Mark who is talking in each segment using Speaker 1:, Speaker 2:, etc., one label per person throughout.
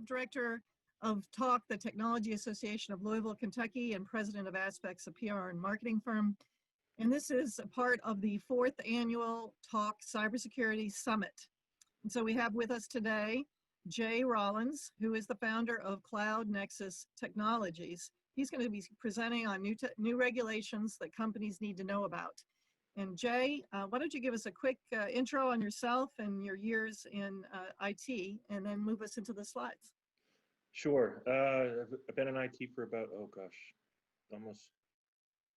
Speaker 1: Director of TALK, the Technology Association of Louisville, Kentucky, and President of Aspects, a PR and marketing firm. And this is a part of the 4th annual TALK Cybersecurity Summit. And so we have with us today Jay Rollins, who is the founder of CloudNexus Technologies. He's going to be presenting on new regulations that companies need to know about. And Jay, why don't you give us a quick intro on yourself and your years in IT, and then move us into the slides.
Speaker 2: Sure. I've been in IT for about, oh gosh, almost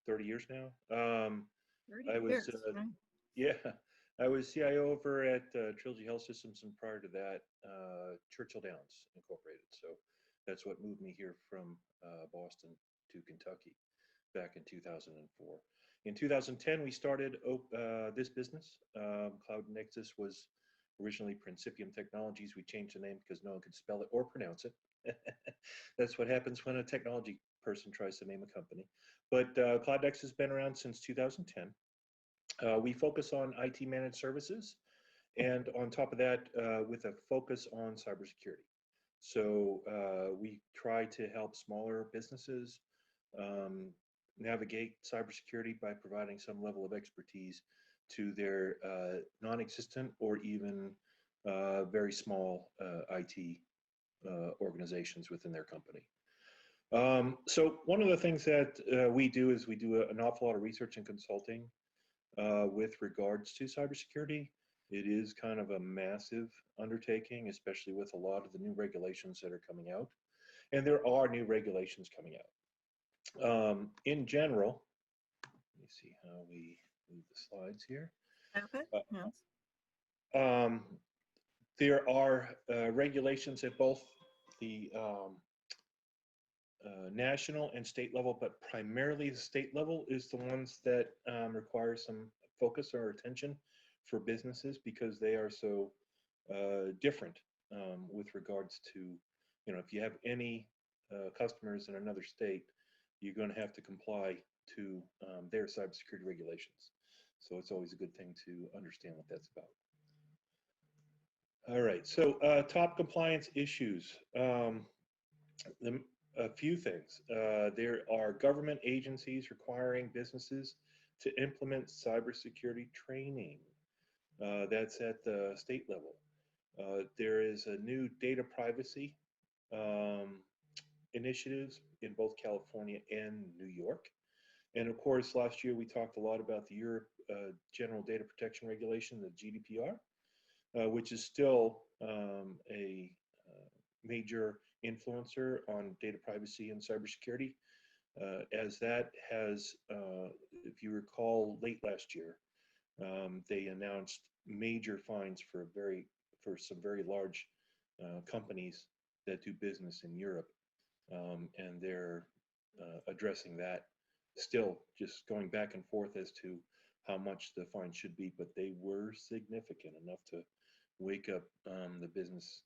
Speaker 2: 30 years now.
Speaker 1: 30 years, right?
Speaker 2: Yeah, I was CIO over at Trilogy Health Systems, and prior to that, Churchill Downs Incorporated. So that's what moved me here from Boston to Kentucky back in 2004. In 2010, we started this business. CloudNexus was originally Principium Technologies. We changed the name because no one could spell it or pronounce it. That's what happens when a technology person tries to name a company. But CloudNexus has been around since 2010. We focus on IT managed services, and on top of that, with a focus on cybersecurity. So we try to help smaller businesses navigate cybersecurity by providing some level of expertise to their non-existent or even very small IT organizations within their company. So one of the things that we do is we do an awful lot of research and consulting with regards to cybersecurity. It is kind of a massive undertaking, especially with a lot of the new regulations that are coming out. And there are new regulations coming out. In general, let me see how we move the slides here.
Speaker 1: Yes.
Speaker 2: There are regulations at both the national and state level, but primarily the state level is the ones that require some focus or attention for businesses, because they are so different with regards to, you know, if you have any customers in another state, you're going to have to comply to their cybersecurity regulations. So it's always a good thing to understand what that's about. All right, so top compliance issues. A few things. There are government agencies requiring businesses to implement cybersecurity training. That's at the state level. There is a new data privacy initiatives in both California and New York. And of course, last year we talked a lot about the Europe General Data Protection Regulation, the GDPR, which is still a major influencer on data privacy and cybersecurity, as that has, if you recall, late last year, they announced major fines for some very large companies that do business in Europe, and they're addressing that. Still just going back and forth as to how much the fine should be, but they were significant enough to wake up the businesses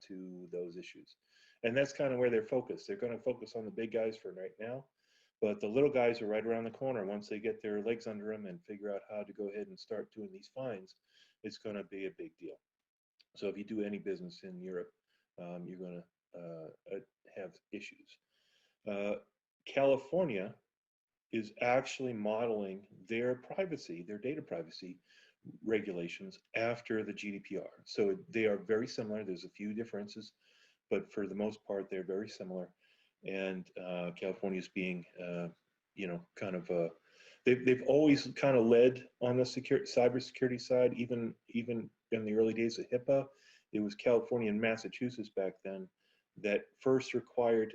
Speaker 2: to those issues. And that's kind of where they're focused. They're going to focus on the big guys for right now, but the little guys are right around the corner. Once they get their legs under them and figure out how to go ahead and start doing these fines, it's going to be a big deal. So if you do any business in Europe, you're going to have issues. California is actually modeling their privacy, their data privacy regulations after the GDPR. So they are very similar. There's a few differences, but for the most part, they're very similar. And California is being, you know, kind of, they've always kind of led on the cybersecurity side, even in the early days of HIPAA. It was California and Massachusetts back then that first required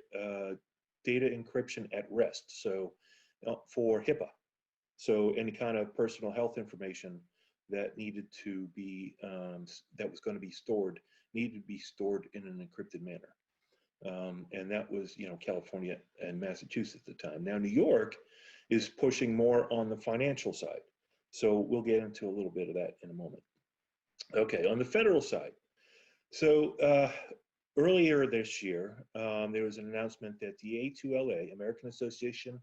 Speaker 2: data encryption at rest. So for HIPAA, so any kind of personal health information that needed to be, that was going to be stored, needed to be stored in an encrypted manner. And that was, you know, California and Massachusetts at the time. Now, New York is pushing more on the financial side. So we'll get into a little bit of that in a moment. Okay, on the federal side. So earlier this year, there was an announcement that the A2LA, American Association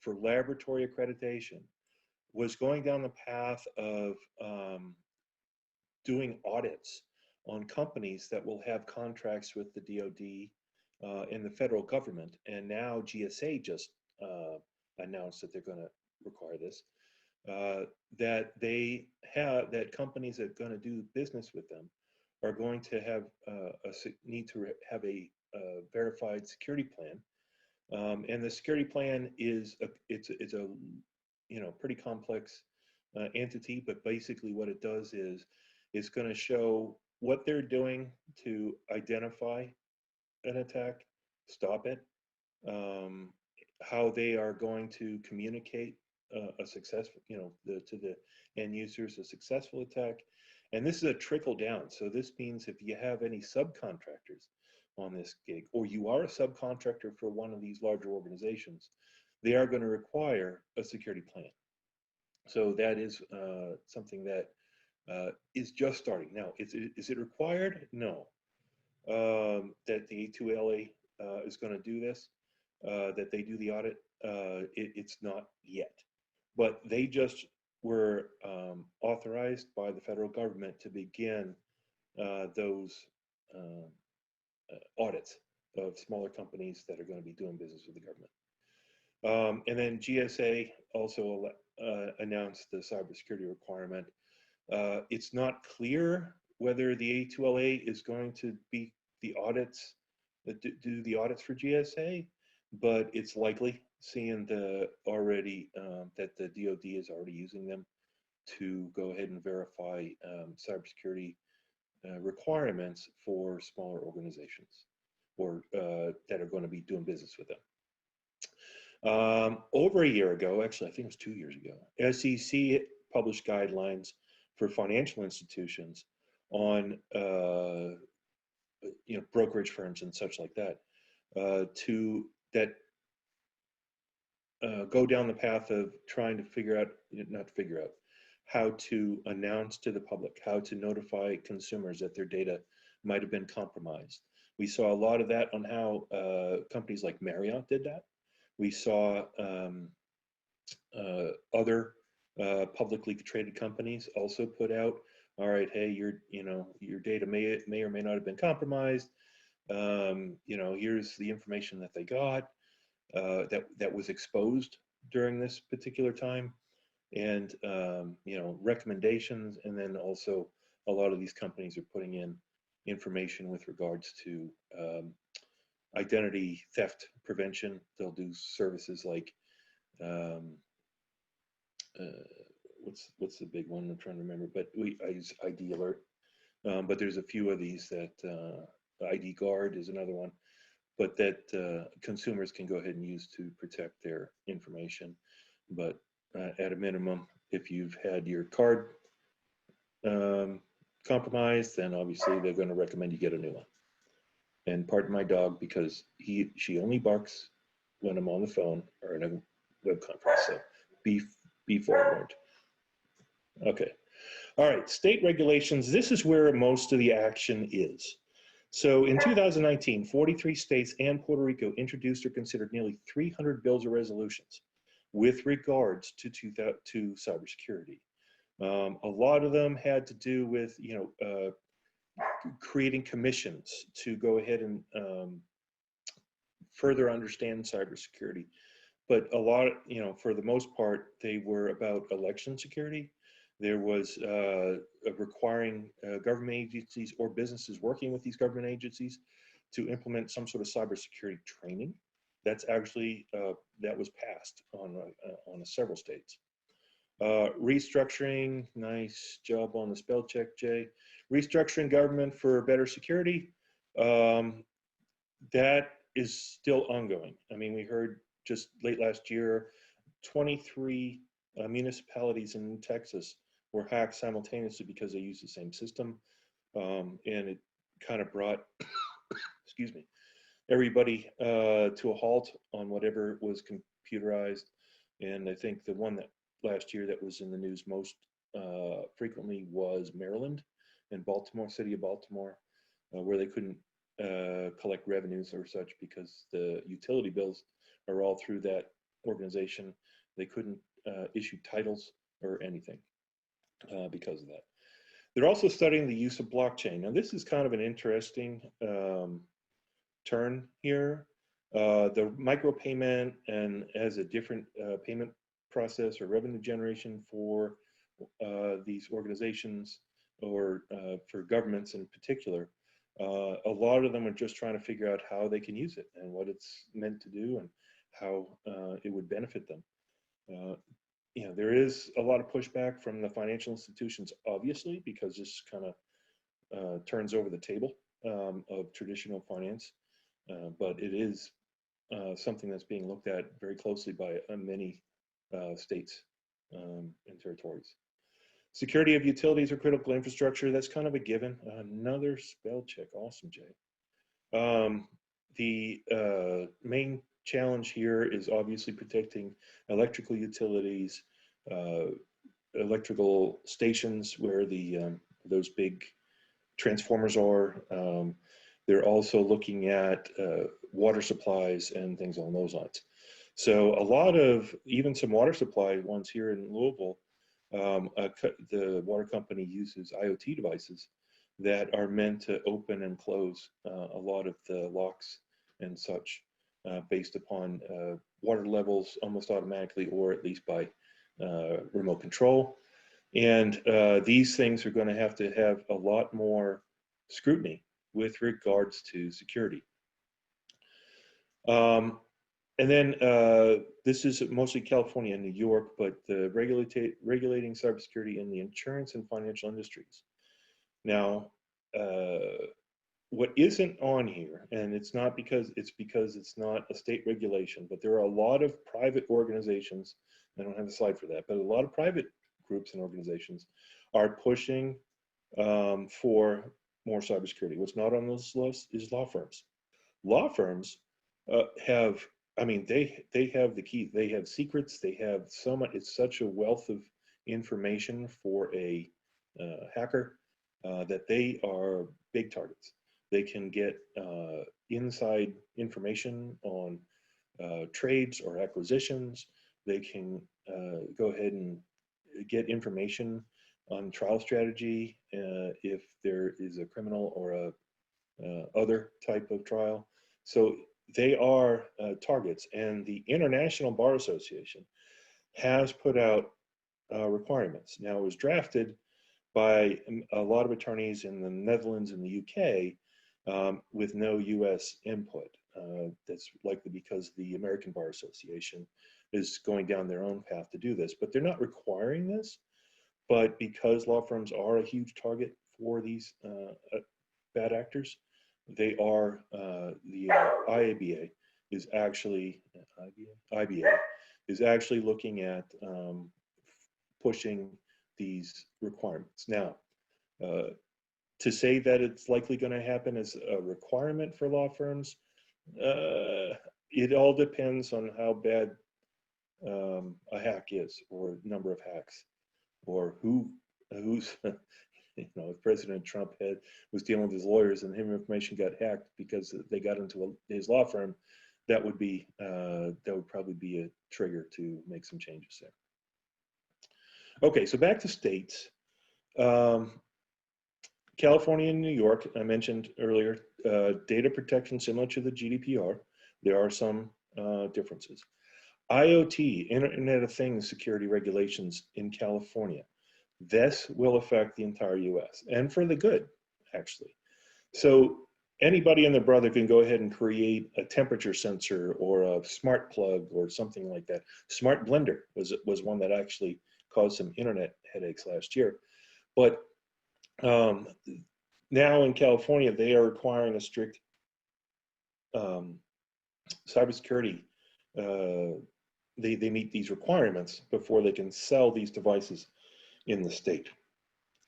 Speaker 2: for Laboratory Accreditation, was going down the path of doing audits on companies that will have contracts with the DoD and the federal government. And now GSA just announced that they're going to require this. That companies that are going to do business with them are going to have need to have a verified security plan, and the security plan is it's a pretty complex entity, but basically what it does is it's going to show what they're doing to identify an attack, stop it, how they are going to communicate a successful, to the end users, a successful attack. And this is a trickle down. So this means if you have any subcontractors on this gig, or you are a subcontractor for one of these larger organizations, they are going to require a security plan. So that is something that is just starting. Now, is it required? No. That the A2LA is going to do this, that they do the audit, it's not yet. But they just were authorized by the federal government to begin those audits of smaller companies that are going to be doing business with the government. And then GSA also announced the cybersecurity requirement. It's not clear whether the A2LA is going to be the audits, do the audits for GSA, but it's likely, seeing the already that the DoD is already using them to go ahead and verify cybersecurity requirements for smaller organizations or that are going to be doing business with them. Over a year ago, actually, I think it was 2 years ago, SEC published guidelines for financial institutions on brokerage firms and such like that go down the path of trying to how to announce to the public, how to notify consumers that their data might have been compromised. We saw a lot of that on how companies like Marriott did that. We saw other publicly traded companies also put out, all right, hey, your data may or may not have been compromised. Here's the information that they got that was exposed during this particular time, and recommendations. And then also a lot of these companies are putting in information with regards to identity theft prevention. They'll do services like what's the big one? I'm trying to remember, but I use ID Alert. But there's a few of these that ID Guard is another one, but that consumers can go ahead and use to protect their information. But at a minimum, if you've had your card compromised, then obviously they're going to recommend you get a new one. And pardon my dog, because she only barks when I'm on the phone or in a web conference. So be forewarned. Okay. All right. State regulations. This is where most of the action is. So in 2019, 43 states and Puerto Rico introduced or considered nearly 300 bills or resolutions with regards to cybersecurity. A lot of them had to do with creating commissions to go ahead and further understand cybersecurity. But a lot, for the most part, they were about election security. There was requiring government agencies or businesses working with these government agencies to implement some sort of cybersecurity training. That's actually, that was passed on several states. Restructuring, nice job on the spell check, Jay. Restructuring government for better security, that is still ongoing. I mean, we heard just late last year, 23 municipalities in Texas were hacked simultaneously because they used the same system. And it kind of brought, excuse me, everybody to a halt on whatever was computerized. And I think the one that last year that was in the news most frequently was Maryland and Baltimore, city of Baltimore, where they couldn't collect revenues or such because the utility bills are all through that organization. They couldn't issue titles or anything because of that. They're also studying the use of blockchain. Now, this is kind of an interesting turn here. The micropayment and as a different payment process or revenue generation for these organizations or for governments in particular. A lot of them are just trying to figure out how they can use it and what it's meant to do and how it would benefit them. You know, there is a lot of pushback from the financial institutions, obviously, because this kind of turns over the table of traditional finance, but it is something that's being looked at very closely by many states and territories. Security of utilities or critical infrastructure, that's kind of a given. Another spell check, awesome, Jay. The main challenge here is obviously protecting electrical utilities, electrical stations where the those big transformers are. They're also looking at water supplies and things along those lines. So a lot of, even some water supply ones here in Louisville, the water company uses IoT devices that are meant to open and close a lot of the locks and such based upon water levels almost automatically, or at least by remote control. And these things are going to have a lot more scrutiny with regards to security. And then this is mostly California and New York, but regulating cybersecurity in the insurance and financial industries. Now, what isn't on here, and it's because it's not a state regulation, but there are a lot of private organizations, I don't have a slide for that, but a lot of private groups and organizations are pushing for more cybersecurity. What's not on this list is law firms. Law firms have, I mean, they have the key. They have secrets. They have so much. It's such a wealth of information for a hacker that they are big targets. They can get inside information on trades or acquisitions. They can go ahead and get information on trial strategy if there is a criminal or a other type of trial. So they are targets, and the International Bar Association has put out requirements. Now, it was drafted by a lot of attorneys in the Netherlands and the UK with no US input. That's likely because the American Bar Association is going down their own path to do this, but they're not requiring this. But because law firms are a huge target for these bad actors, they are, the IABA is actually, IBA is actually looking at pushing these requirements. Now, to say that it's likely going to happen as a requirement for law firms, it all depends on how bad a hack is, or number of hacks, or who's you know, if President Trump was dealing with his lawyers and his information got hacked because they got into his law firm, that would probably be a trigger to make some changes there. Okay, so back to states. California and New York, I mentioned earlier, data protection similar to the GDPR. There are some differences. IoT, Internet of Things security regulations in California. This will affect the entire US, and for the good, actually. So anybody and their brother can go ahead and create a temperature sensor or a smart plug or something like that. Smart blender was one that actually caused some internet headaches last year. But now in California, they are requiring a strict cybersecurity. They meet these requirements before they can sell these devices in the state.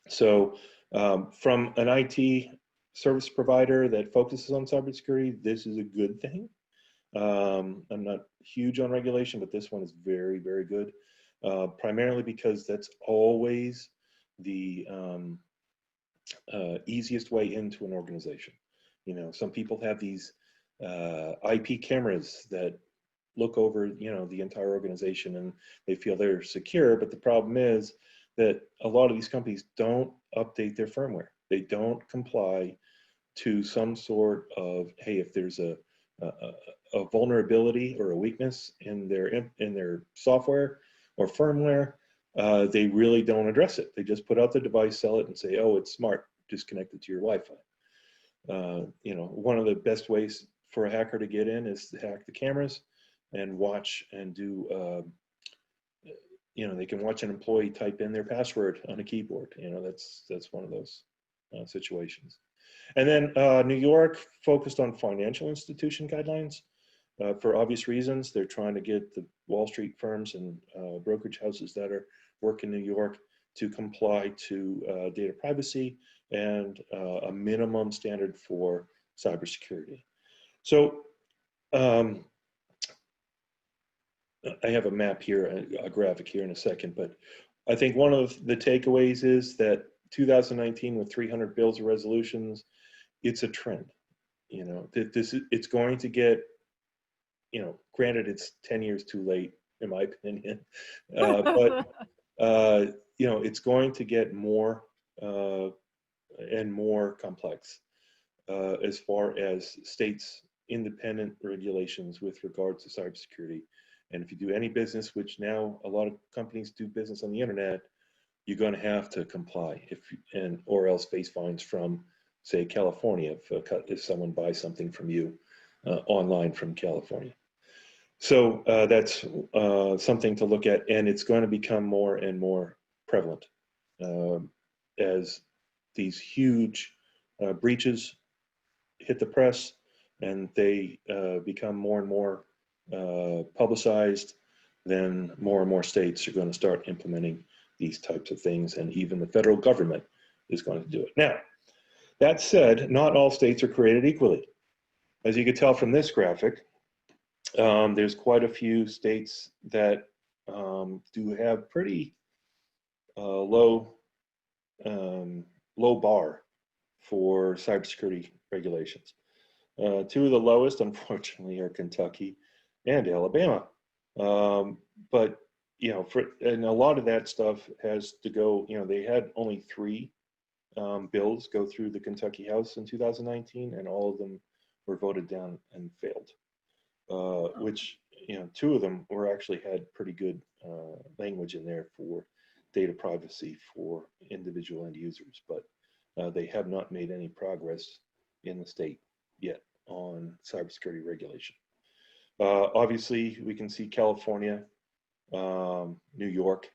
Speaker 2: So from an IT service provider that focuses on cybersecurity, this is a good thing. I'm not huge on regulation, but this one is very, very good, primarily because that's always the easiest way into an organization. You know, some people have these IP cameras that look over, you know, the entire organization, and they feel they're secure, but the problem is that a lot of these companies don't update their firmware. They don't comply to some sort of, hey, if there's a vulnerability or a weakness in their software or firmware, they really don't address it. They just put out the device, sell it, and say, oh, it's smart, just connect it to your Wi-Fi. You know, one of the best ways for a hacker to get in is to hack the cameras and watch and do, you know, they can watch an employee type in their password on a keyboard. You know, that's one of those situations. And then New York focused on financial institution guidelines for obvious reasons. They're trying to get the Wall Street firms and brokerage houses that are work in New York to comply to data privacy and a minimum standard for cybersecurity. So I have a map here, a graphic here in a second, but I think one of the takeaways is that 2019 with 300 bills of resolutions, it's a trend. You know, it's going to get, you know, granted it's 10 years too late in my opinion, but you know, it's going to get more and more complex as far as states' independent regulations with regards to cybersecurity. And if you do any business, which now a lot of companies do business on the internet, you're going to have to comply or else face fines from, say, California if someone buys something from you online from California. So that's something to look at, and it's going to become more and more prevalent as these huge breaches hit the press and they become more and more publicized. Then more and more states are going to start implementing these types of things, and even the federal government is going to do it. Now, that said, not all states are created equally. As you can tell from this graphic, there's quite a few states that do have pretty low bar for cybersecurity regulations. Two of the lowest, unfortunately, are Kentucky and Alabama. But you know, and a lot of that stuff has to go. You know, they had only 3 bills go through the Kentucky House in 2019, and all of them were voted down and failed. Which, you know, 2 of them were actually had pretty good language in there for data privacy for individual end users, but they have not made any progress in the state yet on cybersecurity regulation. Obviously, we can see California, New York,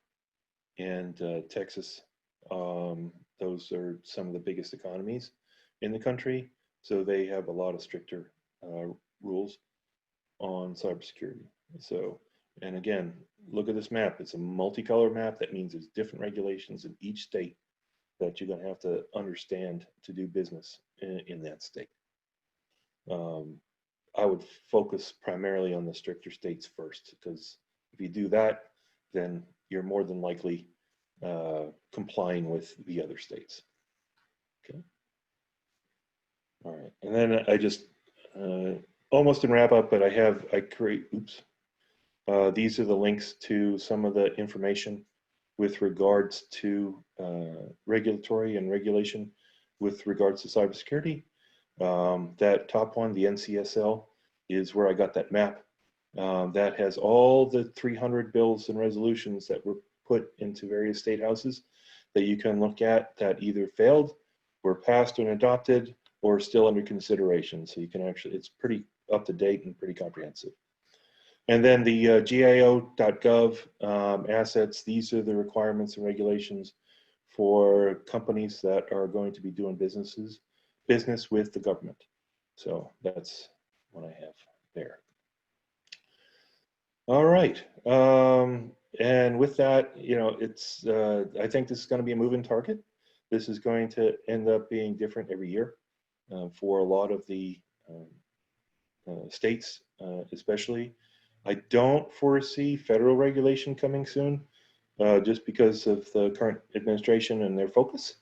Speaker 2: and Texas. Those are some of the biggest economies in the country, so they have a lot of stricter rules on cybersecurity. So, and again, look at this map. It's a multicolor map. That means there's different regulations in each state that you're going to have to understand to do business in that state. I would focus primarily on the stricter states first, because if you do that, then you're more than likely complying with the other states. Okay. All right, and then I just almost in wrap up, but these are the links to some of the information with regards to regulatory and regulation with regards to cybersecurity. That top one, the NCSL, is where I got that map. That has all the 300 bills and resolutions that were put into various state houses that you can look at that either failed, were passed and adopted, or still under consideration. So you can actually, it's pretty up to date and pretty comprehensive. And then the GAO.gov assets, these are the requirements and regulations for companies that are going to be doing business with the government. So that's what I have there. All right. And with that, you know, it's, I think this is going to be a moving target. This is going to end up being different every year for a lot of the states, especially. I don't foresee federal regulation coming soon, just because of the current administration and their focus.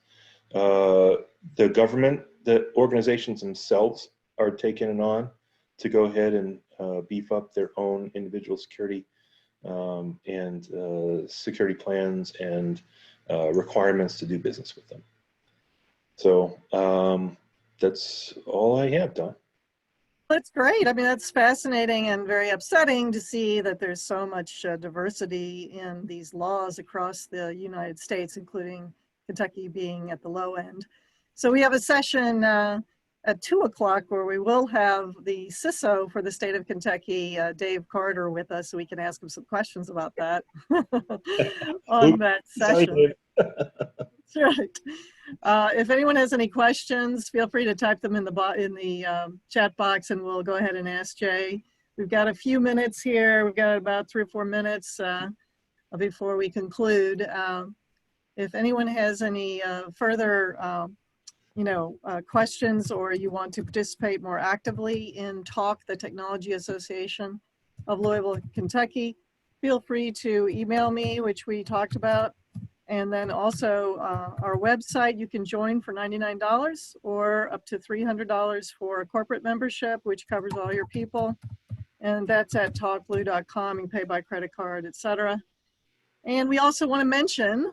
Speaker 2: The government, the organizations themselves are taking it on to go ahead and beef up their own individual security and security plans and requirements to do business with them. So that's all I have, Don.
Speaker 1: That's great. I mean, that's fascinating and very upsetting to see that there's so much diversity in these laws across the United States, including Kentucky being at the low end. So we have a session at 2 o'clock where we will have the CISO for the state of Kentucky, Dave Carter, with us, so we can ask him some questions about that on that
Speaker 2: Sorry,
Speaker 1: session.
Speaker 2: Dave.
Speaker 1: That's right. If anyone has any questions, feel free to type them in the chat box, and we'll go ahead and ask Jay. We've got a few minutes here. We've got about 3 or 4 minutes before we conclude. If anyone has any further questions, or you want to participate more actively in TALK, the Technology Association of Louisville, Kentucky, feel free to email me, which we talked about. And then also our website, you can join for $99 or up to $300 for a corporate membership, which covers all your people. And that's at talkblue.com. You can pay by credit card, etc. And we also want to mention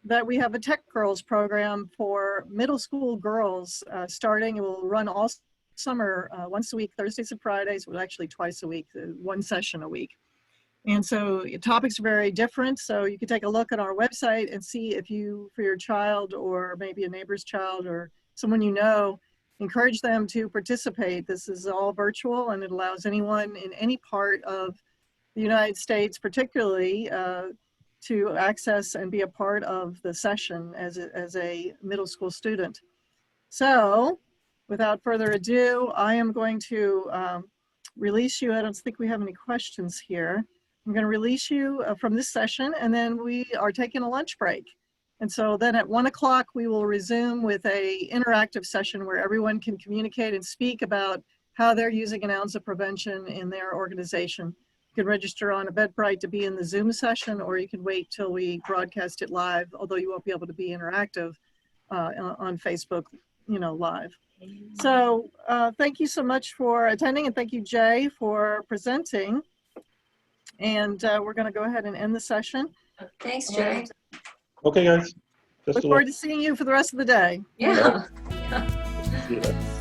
Speaker 1: that we have a Tech Girls program for middle school girls starting. It will run all summer, once a week, Thursdays and Fridays, well, actually twice a week, 1 session a week. And so topics are very different. So you can take a look at our website and see if you, for your child or maybe a neighbor's child or someone you know, encourage them to participate. This is all virtual, and it allows anyone in any part of the United States, particularly, to access and be a part of the session as a middle school student. So without further ado, I am going to release you. I don't think we have any questions here. I'm going to release you from this session, and then we are taking a lunch break. And so then at 1 o'clock, we will resume with a interactive session where everyone can communicate and speak about how they're using announcer prevention in their organization. You can register on Eventbrite to be in the Zoom session, or you can wait till we broadcast it live, although you won't be able to be interactive on Facebook, live. So thank you so much for attending, and thank you, Jay, for presenting. And we're going to go ahead and end the session.
Speaker 3: Thanks, Jay.
Speaker 2: Okay, guys.
Speaker 1: Look forward to seeing you for the rest of the day.
Speaker 3: Yeah.
Speaker 2: Yeah.